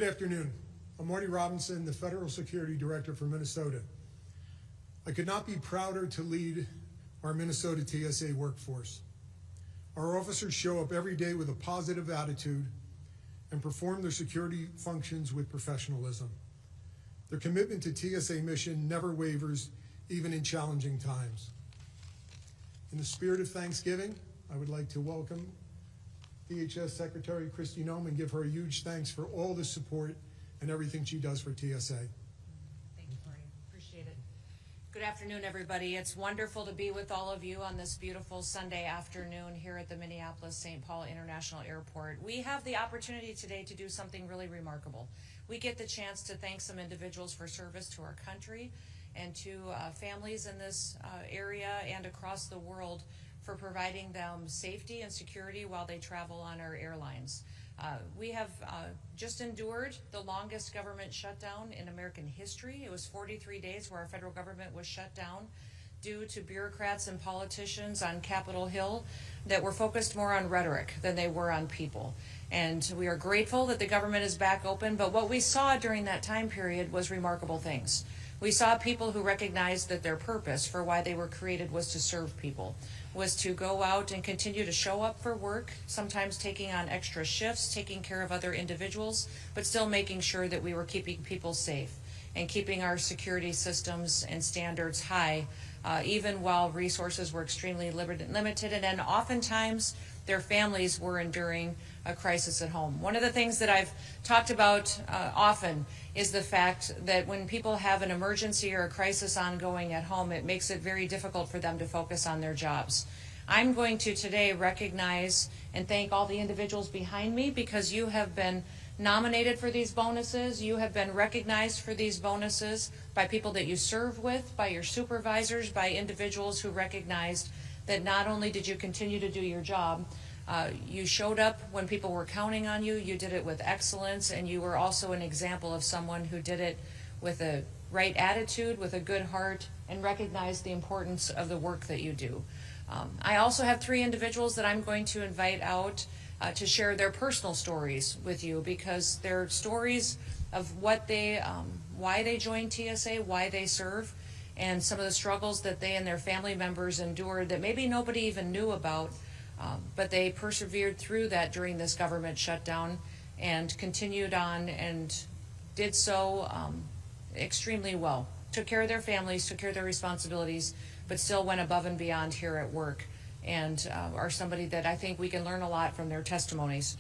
Good afternoon. I'm Marty Robinson, the Federal Security Director for Minnesota. I could not be prouder to lead our Minnesota TSA workforce. Our officers show up every day with a positive attitude and perform their security functions with professionalism. Their commitment to TSA mission never wavers, even in challenging times. In the spirit of Thanksgiving, I would like to welcome DHS Secretary Kristi Noem and give her a huge thanks for all the support and everything she does for TSA. Thank you, Marty. Appreciate it. Good afternoon, everybody. It's wonderful to be with all of you on this beautiful Sunday afternoon here at the Minneapolis-Saint International Airport. We have the opportunity today to do something really remarkable. We get the chance to thank some individuals for service to our country and to families in this area and across the world for providing them safety and security while they travel on our airlines. We have just endured the longest government shutdown in American history. It was 43 days where our federal government was shut down due to bureaucrats and politicians on Capitol Hill that were focused more on rhetoric than they were on people. And we are grateful that the government is back open, but what we saw during that time period was remarkable things. We saw people who recognized that their purpose for why they were created was to serve people, was to go out and continue to show up for work, sometimes taking on extra shifts, taking care of other individuals, but still making sure that we were keeping people safe and keeping our security systems and standards high, even while resources were extremely limited, and then oftentimes their families were enduring a crisis at home. One of the things that I've talked about often is the fact that when people have an emergency or a crisis ongoing at home, it makes it very difficult for them to focus on their jobs. I'm going to today recognize and thank all the individuals behind me because you have been nominated for these bonuses. You have been recognized for these bonuses by people that you serve with, by your supervisors, by individuals who recognized that not only did you continue to do your job, you showed up when people were counting on you, you did it with excellence, and you were also an example of someone who did it with a right attitude, with a good heart, and recognized the importance of the work that you do. I also have 3 individuals that I'm going to invite out to share their personal stories with you, because they're stories of what they, why they joined TSA, why they serve, and some of the struggles that they and their family members endured that maybe nobody even knew about, but they persevered through that during this government shutdown and continued on and did so extremely well. Took care of their families, took care of their responsibilities, but still went above and beyond here at work, and are somebody that I think we can learn a lot from their testimonies.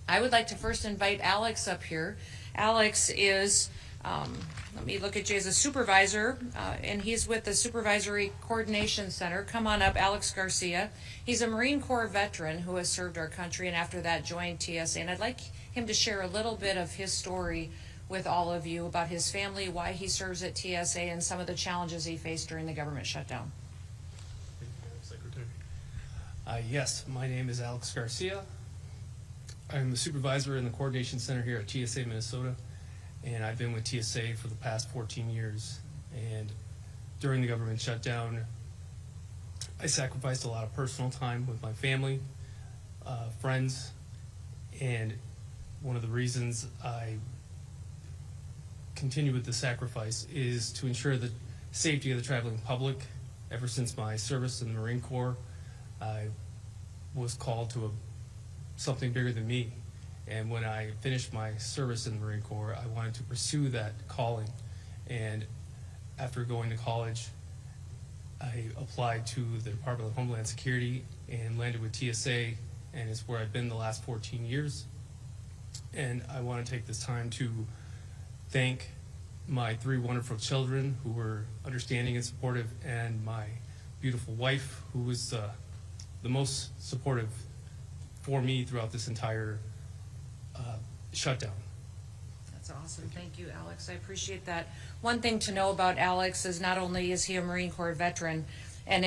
I would like to first invite Alex up here. Alex is, let me look at you, as a supervisor, and he's with the Supervisory Coordination Center. Come on up, Alex Garcia. He's a Marine Corps veteran who has served our country and after that joined TSA, and I'd like him to share a little bit of his story with all of you about his family, why he serves at TSA, and some of the challenges he faced during the government shutdown. Thank you, Madam Secretary. Yes, my name is Alex Garcia. I'm the supervisor in the Coordination Center here at TSA Minnesota, and I've been with TSA for the past 14 years. And during the government shutdown, I sacrificed a lot of personal time with my family, friends, and one of the reasons I continue with the sacrifice is to ensure the safety of the traveling public. Ever since my service in the Marine Corps, I was called to something bigger than me. And when I finished my service in the Marine Corps, I wanted to pursue that calling. And after going to college, I applied to the Department of Homeland Security and landed with TSA, and it's where I've been the last 14 years. And I want to take this time to thank my 3 wonderful children who were understanding and supportive, and my beautiful wife who was the most supportive for me throughout this entire shutdown. That's awesome. Thank you, Alex. I appreciate that. One thing to know about Alex is not only is he a Marine Corps veteran and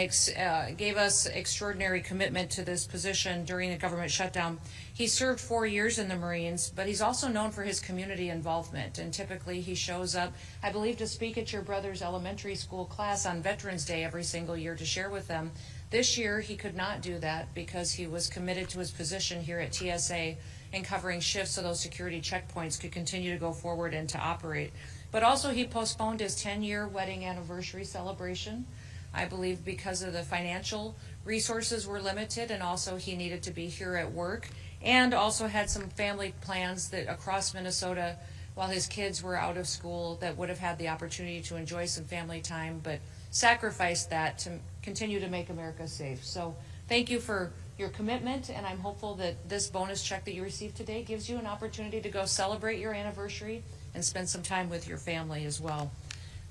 gave us extraordinary commitment to this position during the government shutdown, he served 4 years in the Marines, but he's also known for his community involvement. And typically he shows up, I believe, to speak at your brother's elementary school class on Veterans Day every single year to share with them. This year he could not do that because he was committed to his position here at TSA and covering shifts so those security checkpoints could continue to go forward and to operate. But also he postponed his 10-year wedding anniversary celebration, I believe because of the financial resources were limited, and also he needed to be here at work, and also had some family plans that across Minnesota while his kids were out of school that would have had the opportunity to enjoy some family time, but sacrificed that to continue to make America safe. So thank you for your commitment, and I'm hopeful that this bonus check that you received today gives you an opportunity to go celebrate your anniversary and spend some time with your family as well.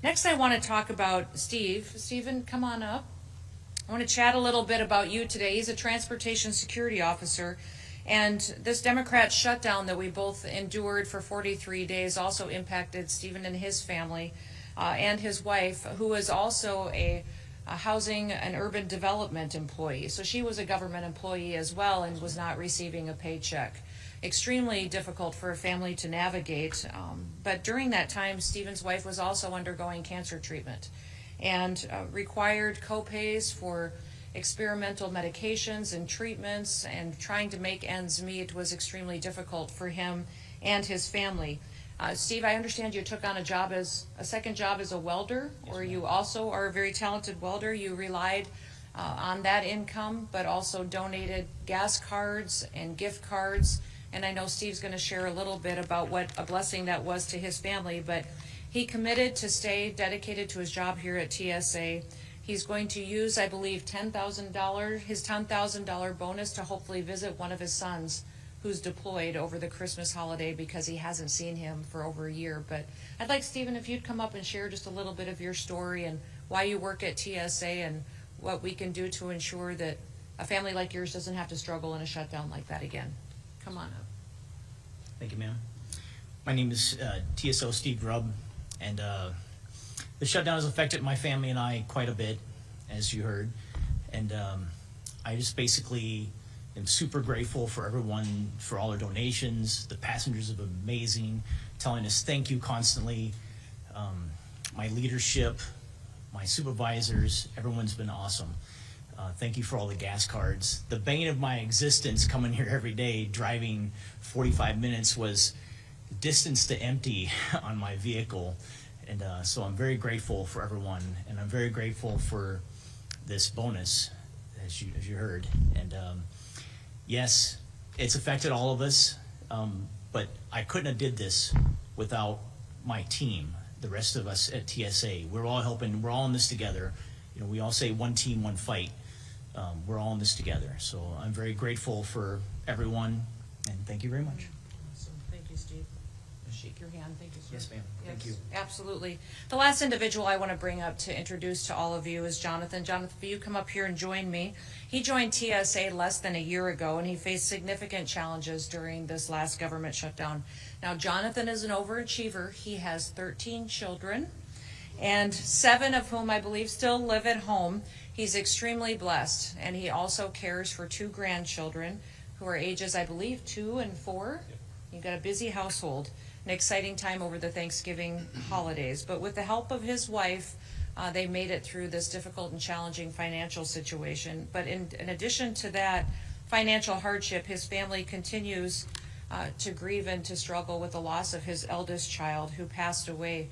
Next, I want to talk about Steve. Stephen, come on up. I want to chat a little bit about you today. He's a transportation security officer, and this Democrat shutdown that we both endured for 43 days also impacted Stephen and his family and his wife, who is also a housing and urban development employee. So she was a government employee as well and was not receiving a paycheck. Extremely difficult for a family to navigate. But during that time, Stephen's wife was also undergoing cancer treatment and required co-pays for experimental medications and treatments, and trying to make ends meet was extremely difficult for him and his family. Steve, I understand you took on a second job as a welder, or you also are a very talented welder. You relied on that income, but also donated gas cards and gift cards. And I know Steve's going to share a little bit about what a blessing that was to his family, but he committed to stay dedicated to his job here at TSA. He's going to use, I believe, his $10,000 bonus to hopefully visit one of his sons who's deployed over the Christmas holiday, because he hasn't seen him for over a year. But I'd like, Stephen, if you'd come up and share just a little bit of your story and why you work at TSA and what we can do to ensure that a family like yours doesn't have to struggle in a shutdown like that again. Come on up. Thank you, ma'am. My name is TSO Steve Grubb, and the shutdown has affected my family and I quite a bit, as you heard. And I just basically am super grateful for everyone, for all their donations. The passengers have been amazing, telling us thank you constantly. My leadership, my supervisors, everyone's been awesome. Thank you for all the gas cards. The bane of my existence coming here every day, driving 45 minutes, was distance to empty on my vehicle. And so I'm very grateful for everyone, and I'm very grateful for this bonus, as you heard. And yes, it's affected all of us, but I couldn't have did this without my team, the rest of us at TSA. We're all helping, we're all in this together. You know, we all say one team, one fight. We're all in this together. So I'm very grateful for everyone, and thank you very much. Awesome. Thank you, Steve. Shake your hand. Thank you, sir. Yes, ma'am. Thank you. Absolutely. The last individual I want to bring up to introduce to all of you is Jonathan. Jonathan, will you come up here and join me? He joined TSA less than a year ago, and he faced significant challenges during this last government shutdown. Now, Jonathan is an overachiever. He has 13 children, and 7 of whom I believe still live at home. He's extremely blessed, and he also cares for 2 grandchildren who are ages, I believe, 2 and 4. You've got a busy household, an exciting time over the Thanksgiving holidays. But with the help of his wife, they made it through this difficult and challenging financial situation. But in addition to that financial hardship, his family continues to grieve and to struggle with the loss of his eldest child, who passed away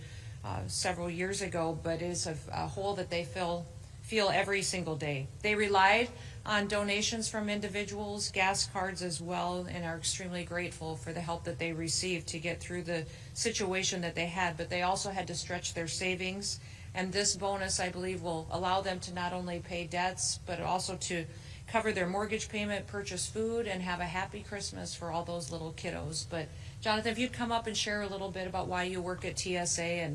several years ago, but is a hole that they feel every single day. They relied on donations from individuals, gas cards as well, and are extremely grateful for the help that they received to get through the situation that they had. But they also had to stretch their savings, and this bonus, I believe, will allow them to not only pay debts, but also to cover their mortgage payment, purchase food, and have a happy Christmas for all those little kiddos. But Jonathan, if you'd come up and share a little bit about why you work at TSA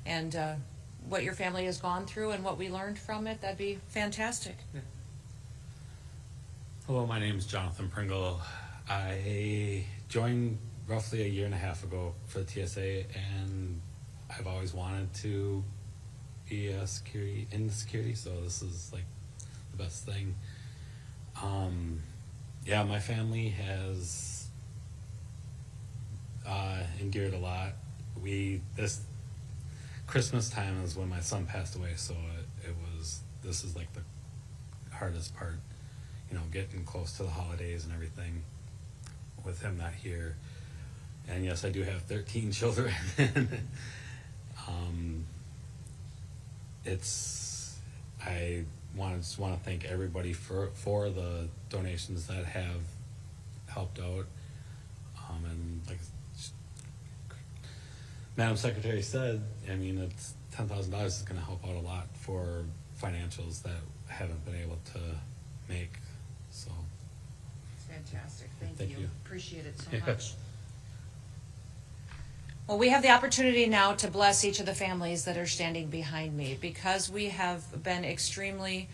and what your family has gone through and what we learned from it, that'd be fantastic. Yeah. Hello, my name is Jonathan Pringle. I joined roughly a year and a half ago for the TSA, and I've always wanted to be in security, so this is like the best thing. Yeah, my family has endured a lot. This Christmas time is when my son passed away, so this is like the hardest part, you know, getting close to the holidays and everything. with him not here. And yes, I do have 13 children. I just want to thank everybody for the donations that have helped out. And like Madam Secretary said, I mean, it's $10,000 is going to help out a lot for financials that haven't been able to make. So It's fantastic. Thank Thank you. you. Appreciate it so Yeah. much. Well, we have the opportunity now to bless each of the families that are standing behind me, because we have been extremely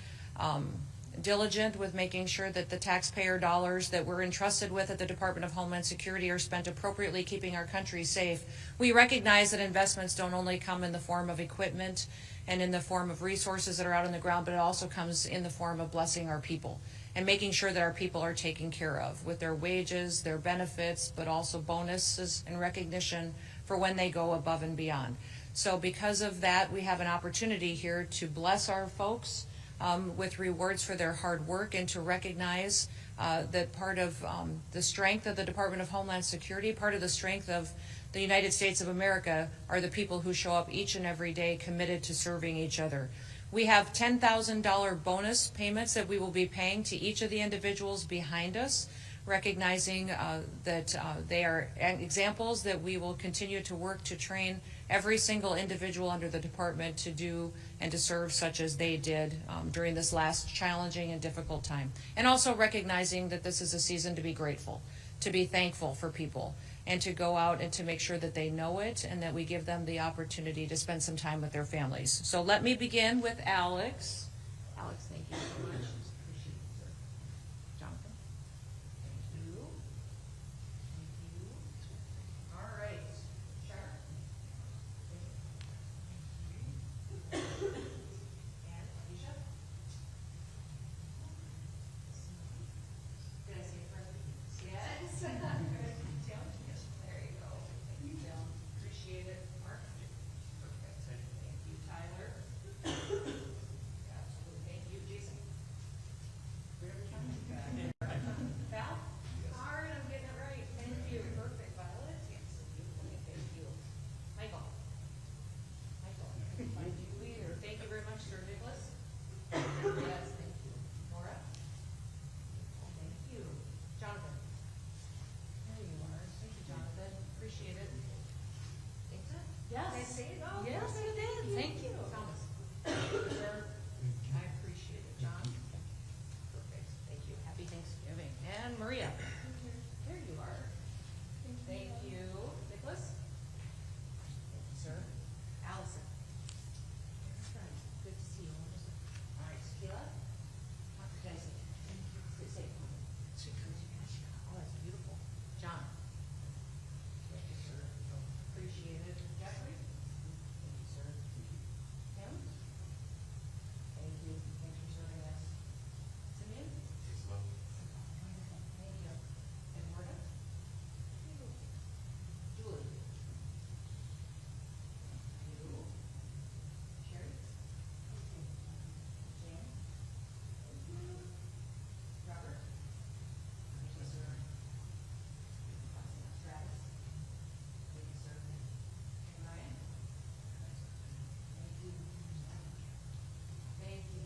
diligent with making sure that the taxpayer dollars that we're entrusted with at the Department of Homeland Security are spent appropriately, keeping our country safe. We recognize that investments don't only come in the form of equipment and in the form of resources that are out on the ground, but it also comes in the form of blessing our people and making sure that our people are taken care of with their wages, their benefits, but also bonuses and recognition for when they go above and beyond. So because of that, we have an opportunity here to bless our folks with rewards for their hard work, and to recognize that part of the strength of the Department of Homeland Security, part of the strength of the United States of America, are the people who show up each and every day committed to serving each other. We have $10,000 bonus payments that we will be paying to each of the individuals behind us, recognizing that they are examples that we will continue to work to train every single individual under the department to do and to serve such as they did during this last challenging and difficult time. And also recognizing that this is a season to be grateful, to be thankful for people, and to go out and to make sure that they know it and that we give them the opportunity to spend some time with their families. So let me begin with Alex. Alex, thank you so much. Appreciate it, sir. Jonathan? Thank you. Thank you. All right. Sharon? And Alicia? Did I say it correctly? Yes. Tim? Yes. There you go. Thank you, Tim. Appreciate it. Mark? Perfect. Thank you, Tyler. Absolutely. Thank you, Jason. Val? All right, I'm getting it right. Thank you. Perfect. Violet? Yes. Beautiful. Thank you. Michael? Michael? Find you either. Thank you very much, Sir Nicholas. Yes, thank you. Nora? Thank you. Jonathan? There you are. Thank you, Jonathan. Appreciate it. Think that? Yes. Did I say it? Oh, Yes, perfect. you did. Thank you. Thomas? Sir? I appreciate it. John? Perfect. Thank you. Happy Thanksgiving. And Maria? There you are. Thank you. Nicholas? Thank you, sir. Allison? Good to see you. All right, Sheila? What did I say? Say it. Oh, that's beautiful. John? Thank you, sir. Appreciate it. Jeffrey? Thank you, sir. Tim? Thank you. Thanks for serving us. Simeon? Thank you. And Marta? Julie? You? Sherry? Jan? Robert? Thank you, sir. Travis? Thank you, sir. And Ryan? Thank you. Thank you.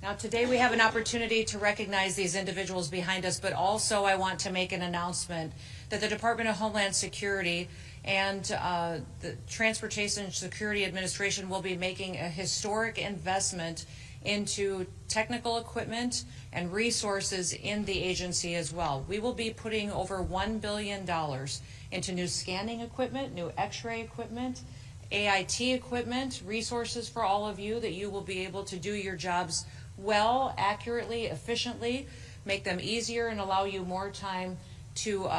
Now, today we have an opportunity to recognize these individuals behind us, but also I want to make an announcement that the Department of Homeland Security and the Transportation Security Administration will be making a historic investment into technical equipment and resources in the agency as well. We will be putting over $1 billion into new scanning equipment, new x-ray equipment, AIT equipment, resources for all of you that you will be able to do your jobs well, accurately, efficiently, make them easier, and allow you more time to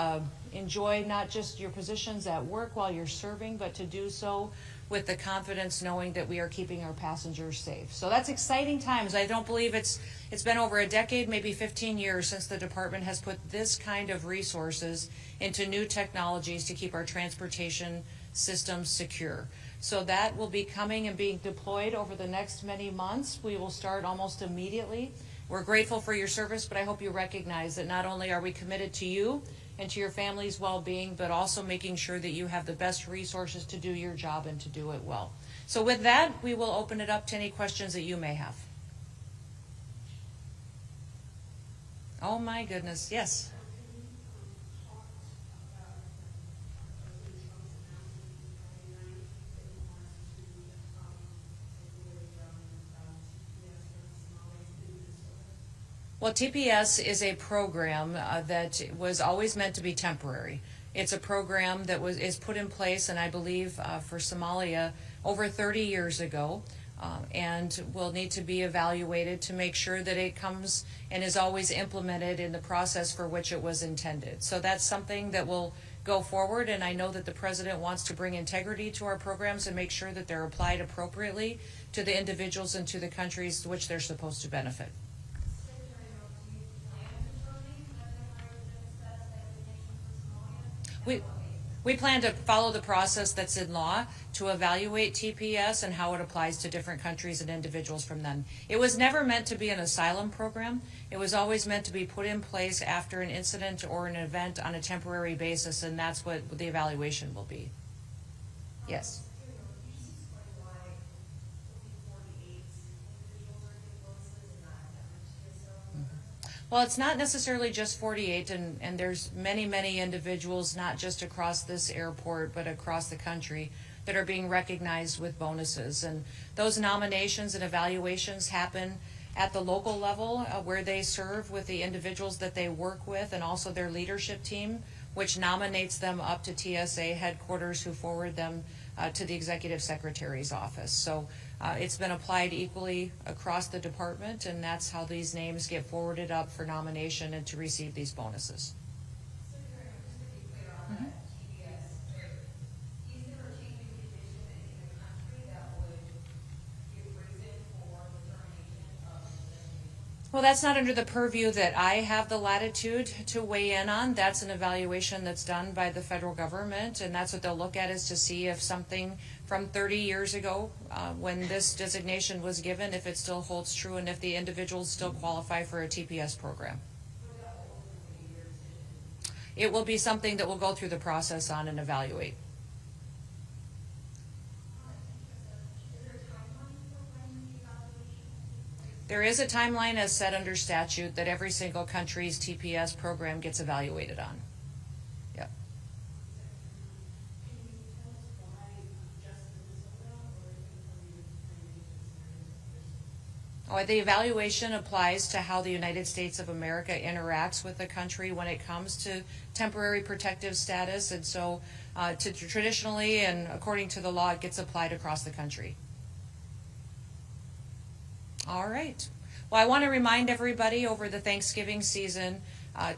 enjoy not just your positions at work while you're serving, but to do so with the confidence knowing that we are keeping our passengers safe. So that's exciting times. I don't believe it's been over a decade, maybe 15 years, since the department has put this kind of resources into new technologies to keep our transportation systems secure. So that will be coming and being deployed over the next many months. We will start almost immediately We're grateful for your service, but I hope you recognize that not only are we committed to you and to your family's well-being, but also making sure that you have the best resources to do your job and to do it well. So with that, we will open it up to any questions that you may have. Oh my goodness, yes. Well, TPS is a program that was always meant to be temporary. It's a program that is put in place, and I believe for Somalia over 30 years ago, and will need to be evaluated to make sure that it comes and is always implemented in the process for which it was intended. So that's something that will go forward, and I know that the President wants to bring integrity to our programs and make sure that they're applied appropriately to the individuals and to the countries to which they're supposed to benefit. We plan to follow the process that's in law to evaluate TPS and how it applies to different countries and individuals from them. It was never meant to be an asylum program. It was always meant to be put in place after an incident or an event on a temporary basis, and that's what the evaluation will be. Yes. Well, it's not necessarily just 48, and there's many, many individuals, not just across this airport, but across the country, that are being recognized with bonuses. And those nominations and evaluations happen at the local level where they serve with the individuals that they work with, and also their leadership team, which nominates them up to TSA headquarters, who forward them to the Executive Secretary's office. So it's been applied equally across the department, and that's how these names get forwarded up for nomination and to receive these bonuses. Well, that's not under the purview that I have the latitude to weigh in on. That's an evaluation that's done by the federal government, and that's what they'll look at, is to see if something from 30 years ago, when this designation was given, if it still holds true and if the individuals still qualify for a TPS program. It will be something that we'll go through the process on and evaluate. There is a timeline as set under statute that every single country's TPS program gets evaluated on. Yep. Oh, the evaluation applies to how the United States of America interacts with the country when it comes to temporary protective status, and so traditionally and according to the law, it gets applied across the country. All right. Well, I want to remind everybody over the Thanksgiving season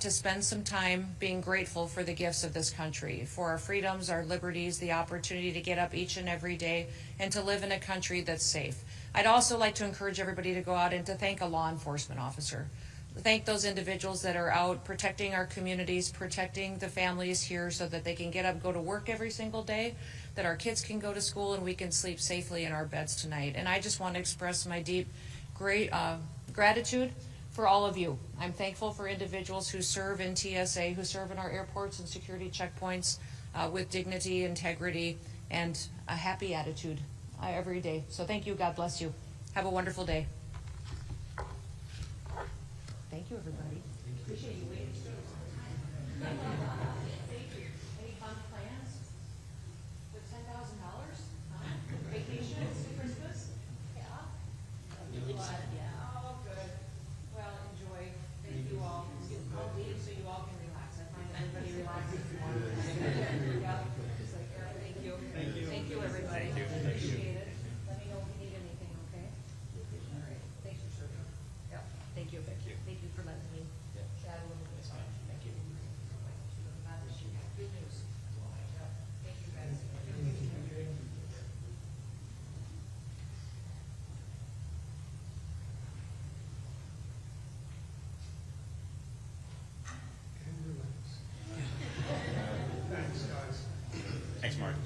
to spend some time being grateful for the gifts of this country, for our freedoms, our liberties, the opportunity to get up each and every day and to live in a country that's safe. I'd also like to encourage everybody to go out and to thank a law enforcement officer. Thank those individuals that are out protecting our communities, protecting the families here so that they can get up, go to work every single day, that our kids can go to school and we can sleep safely in our beds tonight. And I just want to express my deep gratitude for all of you. I'm thankful for individuals who serve in TSA, who serve in our airports and security checkpoints with dignity, integrity, and a happy attitude every day. So thank you. God bless you. Have a wonderful day. Thank you, everybody. Appreciate you waiting. Thank you. Any fun plans with $10,000? Vacation to Christmas? Yeah. Yeah. Oh, good. Well, enjoy. Thank you all. I'll leave so you all can relax. I find everybody relaxes. Yeah. Just like, thank you. Thank you. Thank you, everybody. Thank you. Appreciate it. Let me know if you need anything, okay? All right. Thanks for serving. Yeah. Thank you. Thank you. Thank you for letting me chat a little bit. Thank you. Good news. Thank you, guys. And relax. Thanks, guys. Thanks, Mark.